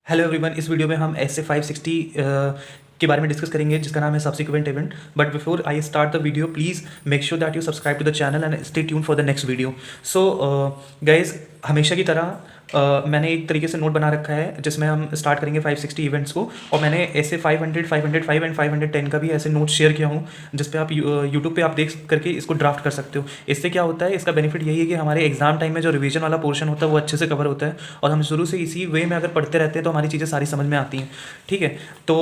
Hello everyone, इस video में हम ऐसे 560 के बारे में डिस्कस करेंगे जिसका नाम है subsequent event. But before I start the video, please make sure that you subscribe to the channel and stay tune for the next video. So guys, हमेशा की तरह मैंने एक तरीके से नोट बना रखा है जिसमें हम स्टार्ट करेंगे 560 इवेंट्स को, और मैंने ऐसे 500, 505 एंड 510 का भी ऐसे नोट शेयर किया हूँ जिस पे आप यूट्यूब पे आप देख करके इसको ड्राफ्ट कर सकते हो। इससे क्या होता है, इसका बेनिफिट यही है कि हमारे एग्जाम टाइम में जो रिवीजन वाला पोर्शन होता है वो अच्छे से कवर होता है, और हम शुरू से इसी वे में अगर पढ़ते रहते हैं तो हमारी चीज़ें सारी समझ में आती हैं। ठीक है, तो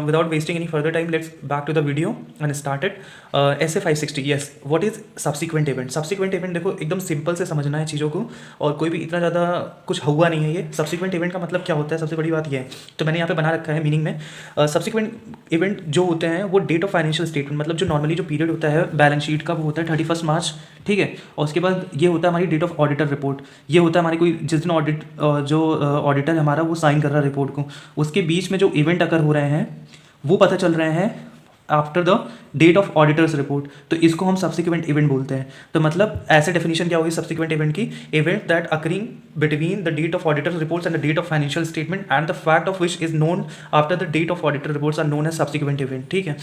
without wasting any further time, let's back to the video and start it. ऐसे 560, yes, what is subsequent event? Subsequent event देखो, एकदम सिंपल से समझना है चीज़ों को, और कोई भी इतना ज़्यादा कुछ हुआ नहीं है। ये सब्सिक्वेंट इवेंट का मतलब क्या होता है, सबसे बड़ी बात ये है, तो मैंने यहाँ पे बना रखा है मीनिंग में। सब्सिक्वेंट इवेंट जो होते हैं वो डेट ऑफ फाइनेंशियल स्टेटमेंट, मतलब जो नॉर्मली जो पीरियड होता है बैलेंस शीट का वो होता है 31 मार्च। ठीक है, और उसके बाद ये होता है हमारी डेट ऑफ ऑडिटर रिपोर्ट। ये होता है हमारी कोई जिस दिन ऑडिटर हमारा वो साइन कर रहा है रिपोर्ट को, उसके बीच में जो इवेंट अकर हो रहे हैं वो पता चल रहे हैं after the date of auditors report, तो इसको हम सब्सिक्वेंट इवेंट बोलते हैं। तो मतलब ऐसे डेफिनेशन क्या होगी सब्सिक्वेंट इवेंट की? Event that occurring between the date of auditors reports and the date of financial statement and the fact of which is known after the date of auditor reports are known as subsequent event. ठीक है,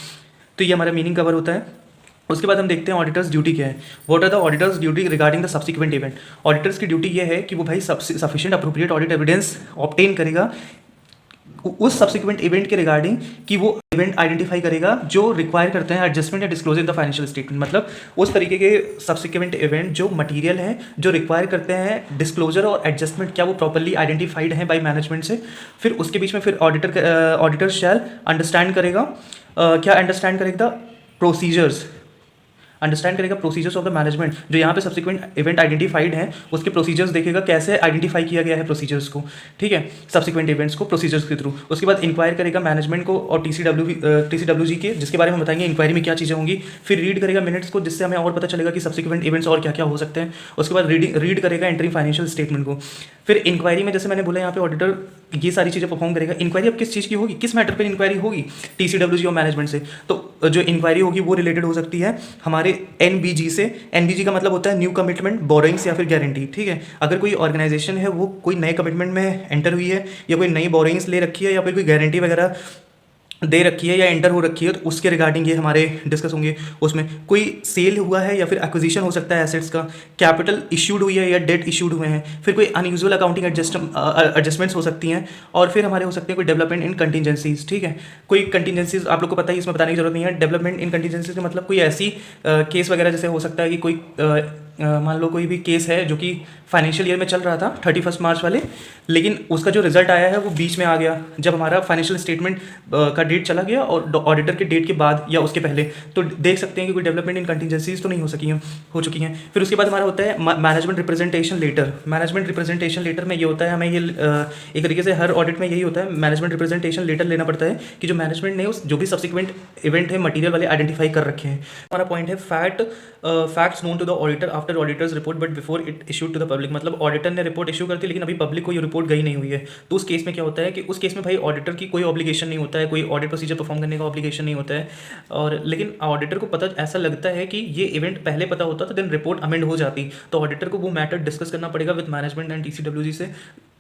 तो ये हमारा meaning cover होता है। उसके बाद हम देखते हैं ऑडिटर्स ड्यूटी क्या है। What are the auditors duty regarding the subsequent event? Auditors की ड्यूटी ये है कि वो भाई sufficient appropriate audit evidence obtain करेगा उस सब्सिक्वेंट इवेंट के रिगार्डिंग, कि वो इवेंट आइडेंटिफाई करेगा जो रिक्वायर करते हैं एडजस्टमेंट या disclosure in the financial statement. मतलब उस तरीके के सब्सिक्वेंट इवेंट जो मटेरियल है जो रिक्वायर करते हैं डिस्क्लोजर और एडजस्टमेंट, क्या वो प्रॉपर्ली आइडेंटिफाइड है बाय मैनेजमेंट से। फिर उसके बीच में फिर ऑडिटर शैल अंडरस्टैंड करेगा, क्या अंडरस्टैंड करेगा? प्रोसीजर्स अंडरस्टैंड करेगा, प्रोसीजर्स ऑफ द मैनेजमेंट। जो यहाँ पे सब्सिक्वेंट इवेंट आइडेंटिफाइड है उसके प्रोसीजर्स देखेगा, कैसे आइडेंटिफाई किया गया है प्रोसीजर्स को। ठीक है, सब्सिक्वेंट इवेंट्स को प्रोसीजर्स के थ्रू। उसके बाद इंक्वायर करेगा मैनेजमेंट को और टीसीडब्ल्यूजी के, जिसके बारे में बताएंगे इंक्वायरी में क्या चीज़ें होंगी। फिर रीड करेगा मिनट्स को, जिससे हमें और पता चलेगा कि सब्सिक्वेंट इवेंट्स और क्या क्या हो सकते हैं। उसके बाद रीड करेगा एंट्री फाइनेंशियल स्टेटमेंट को। फिर इंक्वायरी में जैसे मैंने बोला यहाँ पे ऑडिटर ये सारी चीज़ें परफॉर्म करेगा। इंक्वायरी अब किस चीज़ की होगी, किस मैटर पर इंक्वायरी होगी? टीसीडब्ल्यूजी और मैनेजमेंट से। तो जो इंक्वायरी होगी वो रिलेटेड हो सकती है हमारे एनबीजी से। एनबीजी का मतलब होता है न्यू कमिटमेंट, बोरोइंग्स या फिर गारंटी। ठीक है, अगर कोई ऑर्गेनाइजेशन है वो कोई नए कमिटमेंट में एंटर हुई है, या कोई नई बोरोइंग्स ले रखी है, या फिर कोई गारंटी वगैरह दे रखी है या एंटर हो रखी है, तो उसके रिगार्डिंग ये हमारे डिस्कस होंगे। उसमें कोई सेल हुआ है या फिर एक्विजिशन हो सकता है एसेट्स का, कैपिटल इश्यूड हुई है या डेट इश्यूड हुए हैं, फिर कोई अनयूजुअल अकाउंटिंग एडजस्टमेंट्स हो सकती हैं, और फिर हमारे हो सकते हैं कोई डेवलपमेंट इन कंटीजेंसीज। ठीक है, कोई कंटीजेंसीज आप लोग को पता ही, इसमें बताने की जरूरत नहीं है। डेवलपमेंट इन कंटीजेंसीज का मतलब कोई ऐसी केस वगैरह जैसे हो सकता है कि कोई मान लो कोई भी केस है जो कि फाइनेंशियल ईयर में चल रहा था 31 मार्च वाले, लेकिन उसका जो रिजल्ट आया है वो बीच में आ गया जब हमारा फाइनेंशियल स्टेटमेंट का डेट चला गया और ऑडिटर के डेट के बाद या उसके पहले। तो देख सकते हैं कि कोई डेवलपमेंट इन कंटीजेंसीज तो नहीं हो चुकी हैं। फिर उसके बाद हमारा होता है management representation letter. Management representation letter में ये होता है, हमें ये एक तरीके से हर ऑडिट में यही होता है, मैनेजमेंट रिप्रेजेंटेशन लेटर लेना पड़ता है कि जो मैनेजमेंट ने उस जो भी सब्सिक्वेंट इवेंट है मटीरियल वाले आइडेंटिफाई कर रखे हैं। हमारा पॉइंट है facts known to the auditor after auditors report but before it issued to the public. मतलब ऑडिटर ने रिपोर्ट इशू कर दी लेकिन अभी पब्लिक को ये रिपोर्ट गई नहीं हुई है, तो उस केस में क्या होता है कि उस केस में भाई ऑडिटर की कोई ऑब्लिगेशन नहीं होता है, कोई ऑडिट प्रोसीजर परफॉर्म करने का ऑब्लिगेशन नहीं होता है। और लेकिन ऑडिटर को पता ऐसा लगता है कि ये इवेंट पहले पता होता तो देन रिपोर्ट अमेंड हो जाती, तो ऑडिटर को वो मैटर डिस्कस करना पड़ेगा विद मैनेजमेंट एंड टीसीडब्ल्यूजी से,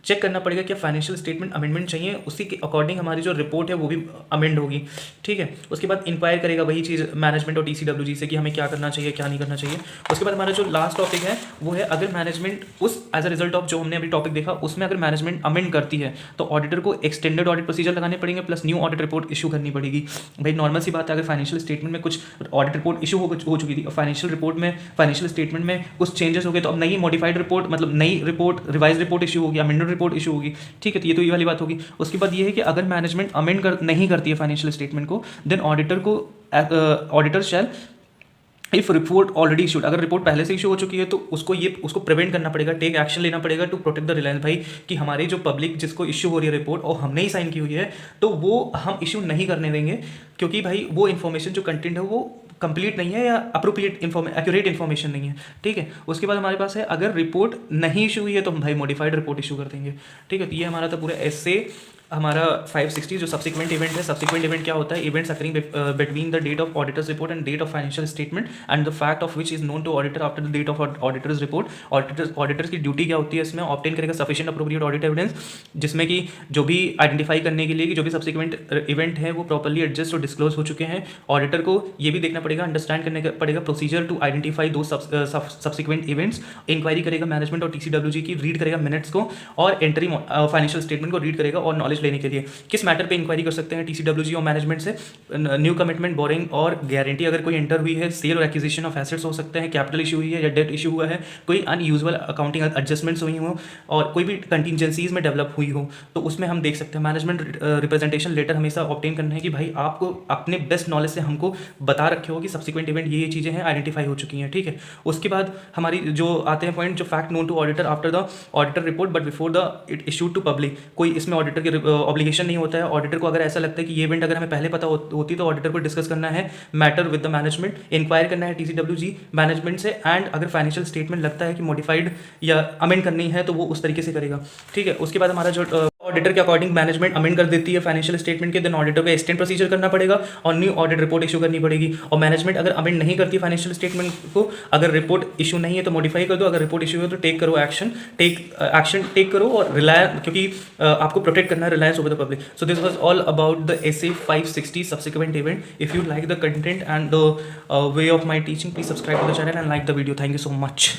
चेक करना पड़ेगा कि फाइनेंशियल स्टेटमेंट अमेंडमेंट चाहिए, उसी के अकॉर्डिंग हमारी जो रिपोर्ट है वो भी अमेंड होगी। ठीक है, उसके बाद इंक्वायर करेगा वही चीज़ मैनेजमेंट और टीसीडब्ल्यूजी से कि हमें क्या करना चाहिए क्या नहीं करना चाहिए। उसके बाद हमारा जो लास्ट टॉपिक है वो है अगर मैनेजमेंट उस एज अ रिजल्ट ऑफ जो हमने अभी टॉपिक देखा उसमें अगर मैनेजमेंट अमेंड करती है तो ऑडिटर को एक्सटेंडेड ऑडिट प्रोसीजर लगाने पड़ेंगे plus new audit report issue करनी पड़ेगी। भाई नॉर्मल सी बात है, अगर फाइनेंशियल स्टेटमेंट में कुछ ऑडिट रिपोर्ट इशू हो चुकी थी और फाइनेंशियल स्टेटमेंट में कुछ चेंजेस हो गए, तो अब नई मॉडिफाइड रिपोर्ट मतलब नई रिपोर्ट रिवाइज रिपोर्ट इशू होगी, अमेंडेड रिपोर्ट इशू होगी। ठीक है, तो ये वाली बात होगी। उसके बाद ये है कि अगर मैनेजमेंट अमेंड नहीं करती है फाइनेंशियल स्टेटमेंट को, then auditor shall if report already issued, अगर रिपोर्ट पहले से इशू हो चुकी है तो उसको प्रिवेंट करना पड़ेगा, टेक एक्शन लेना पड़ेगा टू प्रोटेक्ट द रिलायंस। भाई कि हमारी जो पब्लिक जिसको इशू हो रही है रिपोर्ट और हमने ही साइन की हुई है तो वो हम इशू नहीं करने देंगे, क्योंकि भाई वो इन्फॉर्मेशन जो कंटेंट है वो कंप्लीट नहीं है या अप्रोप्रिएट एक्यूरेट इन्फॉर्मेशन नहीं है। ठीक है, उसके बाद हमारे पास है अगर रिपोर्ट नहीं इशू हुई है तो हम भाई मॉडिफाइड रिपोर्ट इशू कर देंगे। ठीक है, तो ये हमारा था पूरा ऐसे हमारा 560 जो सब्सिक्वेंट इवेंट है, सब्सिक्वेंट इवेंट क्या होता है? Events occurring between the date of auditors report and date of financial statement and the fact of which is known to auditor after the date of auditors report. Auditors की duty क्या होती है इसमें? Obtain करेगा sufficient appropriate audit evidence, जिसमें कि जो भी आइडेंटिफाई करने के लिए कि जो भी सब्सिक्वेंट इवेंट है वो प्रॉपर्ली एडजस्ट और डिस्क्लोज हो चुके हैं। ऑडिटर को ये भी देखना पड़ेगा, अंडरस्टैंड करने का पड़ेगा प्रोसीजर टू आइडेंटिफाई दो सब्सिक्वेंट इवेंट्स। इंक्वायरी करेगा मैनेजमेंट और TCWG की, रीड करेगा मिनट्स को और एंट्री फाइनेंशियल स्टेटमेंट को रीड करेगा और नॉलेज लेने के लिए किस मैटर पे इंक्वायरी कर सकते हैं TCWG और मैनेजमेंट से? न्यू कमिटमेंट, बोरिंग और गारंटी अगर कोई एंटर हुई है, सेल और एक्विजिशन ऑफ एसेट्स हो सकते हैं, कैपिटल इशू हुई है या डेट इशू हुआ है, कोई अनयूजुअल अकाउंटिंग एडजस्टमेंट्स हुई हो और कोई भी कंटिजेंसीज में डेवलप हुई हो, तो उसमें हम देख सकते हैं। मैनेजमेंट रिप्रेजेंटेशन लेटर हमेशा ऑब्टेन करना है कि भाई आपको अपने बेस्ट नॉलेज से हमको बता रखे हो कि सब्सिक्वेंट इवेंट ये चीज़ें हैं, आइडेंटिफाई हो चुकी हैं, ठीक है। उसके बाद हमारी जो आते हैं पॉइंट, जो fact known to auditor after the auditor report but before the it issued to public. कोई इसमें ऑडिटर की ऑब्लिगेशन नहीं होता है। ऑडिटर को अगर ऐसा लगता है कि ये इवेंट अगर हमें पहले पता होती तो ऑडिटर को डिस्कस करना है matter with the management, inquire करना है TCWG मैनेजमेंट से, एंड अगर फाइनेंशियल स्टेटमेंट लगता है कि मॉडिफाइड या अमेंड करनी है तो वो उस तरीके से करेगा, ठीक है। उसके बाद हमारा जो ऑडिटर के अकॉर्डिंग मैनेजमेंट अमेंड कर देती है फाइनेंशियल स्टेटमेंट के, देन ऑडिटर को एक्सटेंड प्रोसीजर करना पड़ेगा और न्यू ऑडिट रिपोर्ट इशू करनी पड़ेगी। और मैनेजमेंट अगर अमेंड नहीं करती फाइनेंशियल स्टेटमेंट को, अगर रिपोर्ट इशू नहीं है तो मॉडिफाई कर दो, अगर रिपोर्ट इशू है तो टेक करो एक्शन, टेक करो और क्योंकि आपको प्रोटेक्ट करना है Reliance over the public. So this was all about the SA 560 subsequent event. If you like the content and the way of my teaching, please subscribe to the channel and like the video. Thank you so much.